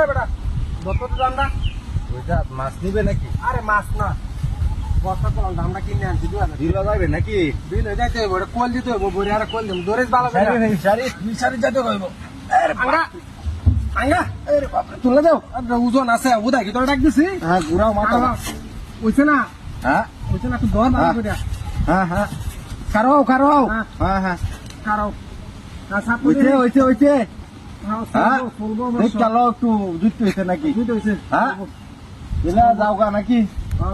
বেটা যত তো দামটা ওইটা মাছ নিবে নাকি? আরে মাছ না বস্তা তো আমরা কিনে আনছি দিল যাবে নাকি? বিল হয়ে যাইতে হবে কোল দিতে হবে বড়ি আর কোল দিম দরেজ ভালো সারি যাতে কইব। আঙ্গা আঙ্গা আরে বাপ রে তুলে দাও আর ওজন আছে উদা কি তোর ডাক দিছি হ্যাঁ ঘুরাও মাথা। ওইছে না হ্যাঁ ওইছে না তুই দর ভালো করে হ্যাঁ হ্যাঁ কারো হ্যাঁ হ্যাঁ কারো না সাপ হইছে হ্যাঁ ফুলবো দেখ চলো একটু জুত হইছে নাকি? বুঝতে হইছে হ্যাঁ দিলা যাও গা নাকি?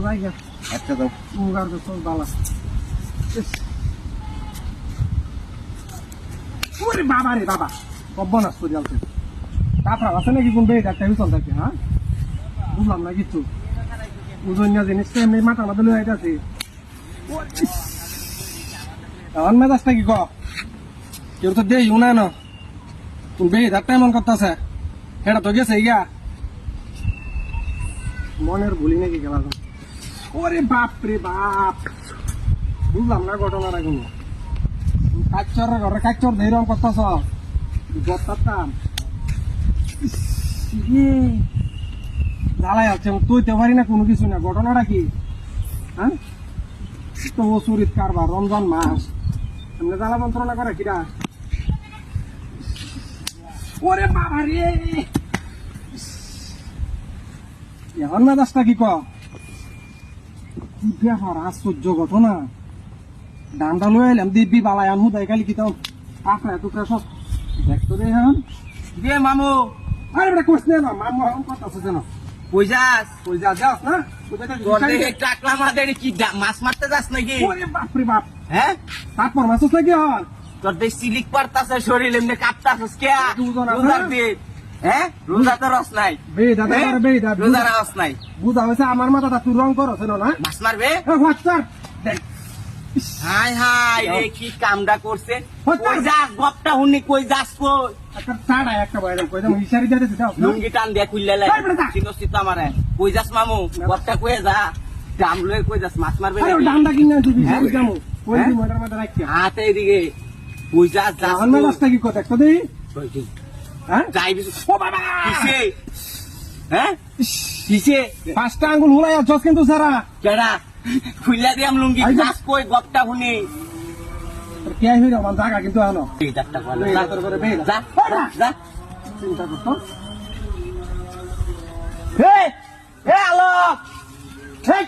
যাই গা আচ্ছা যাও। মুগার তো সব বালা ওরে বাবা রে বাবা সর্বনাশ করে আলতে কাপড় আছে নাকি কোন বেড একটা চল থাকে হ্যাঁ বুঝলাম না কিছু ওজনিয়া জিনিসটা এমনি মাথার মধ্যে লয়ে আইতাছে এখন মেজাজটা কি ক কেউ তো দেই উনা না কোন বেড একটা এমন করতেছে এটা তো গেছে ইয়া মনের ভুলি নাকি গেল ওরে বাপ রে বাপ বুঝলাম না ঘটনাটা কোনো কাচ্চর ঘরে কাচ্চর ধৈরম করতেছ গতাম জ্বালাই আছে তুইতে পারি না কোনো কিছু না ঘটনাটা কি হ্যাঁ তো ও চুরিত কারবার রমজান মাস এমনি জ্বালা মন্ত্রণা করে কিরা ওরে বাবা রে এখন না দাসটা কি ব্যাপার আশ্চর্য ঘটনা ডান্ডা লয়ে এলাম দিব্যি বালাই আনহু দেয় খালি কি তাও কাঁকড়া টুকরা সব দেখতো রে এখন দে মামু আরে বেটা কোস নে না মামু এখন কথা আছে যেন কইজাস কই যাস না কোথায় তোর দেখে টাকলা মাদের কি মাছ মারতে যাস নাকি? ওরে বাপ রে বাপ হ্যাঁ তারপর মাসুস নাকি হন তোর দেখ সিলিক পারতাছে শরীর এমনি কাঁপতাছিস কে? দুজন আছে রোজার না? দিন হ্যাঁ রোজা তো রস নাই বেদা হ্যাঁ? বেদা রোজার রস নাই বুঝা হয়েছে আমার মাথাটা তুই রং করছ না মাছ মারবে? হোয়াটসঅ্যাপ হাই হাই রে কি কামডা করছে হচ্ছে। কই যাস গপটা হুনি কই যাস কই একটা ছাড়া একটা বাইরে কই দাম ইশারি দিতে দাও লুঙ্গি টান দিয়ে খুললে এই বেটা। চিনস্তি তো আমারে কই যাস মামু গপটা কই যা দাম লয়ে কই যাস মাছ মারবে আরে নাকি? ডান্ডা কিনে আনছি হ্যাঁ? বিশ দামও কই হ্যাঁ? দি মডার মধ্যে রাখছি হাতে এদিকে কই যাস যাস অন্য রাস্তা কি কথা একটা দেই কই? হ্যাঁ যাই ও বাবা কিসে হ্যাঁ কিসে পাঁচটা আঙ্গুল হুলাই আছস কিন্তু সারা কেডা খুললা দিয়াম লুঙ্গি আই যা। যাস কই গপটা হুনি কে হইরা মান জায়গা কিন্তু আনো এই ডাকটা বল বেদা তোর করে বেদা যা যা চিন্তা করতো হে হে আলোক ঠিক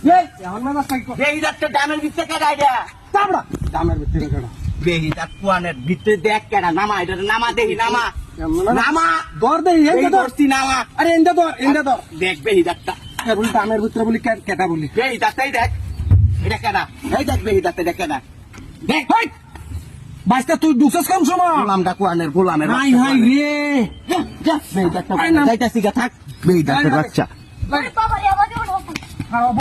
এই এখন না রাস্তা কি কথা এই ডাকটা ডামের ভিতরে কেডা আইডা চাবড়া দামের ভিতরে কেডা বেহি ডাক কুয়ানের ভিতরে দেখ কেডা নামা এটা নামা দেখি নামা নামা দর দেই এই এন্ডা দর করছি নামা আরে এন্ডা দর দেখ বেহি ডাকটা বলি দামের ভিতরে বলি কেটা বলি বেহি ডাকটাই দেখ এটা কেডা এই দেখ বেহি ডাকটা দেখ কেডা দেখ হাই বাইস্তা তুই দুসস কম সময় গোলামটা কুয়ানের গোলামের হাই হাই রে যা যা বেহি ডাকটা আই নাম। যাইতাছি গা থাক বেহি ডাকটা বাচ্চা খাওয়া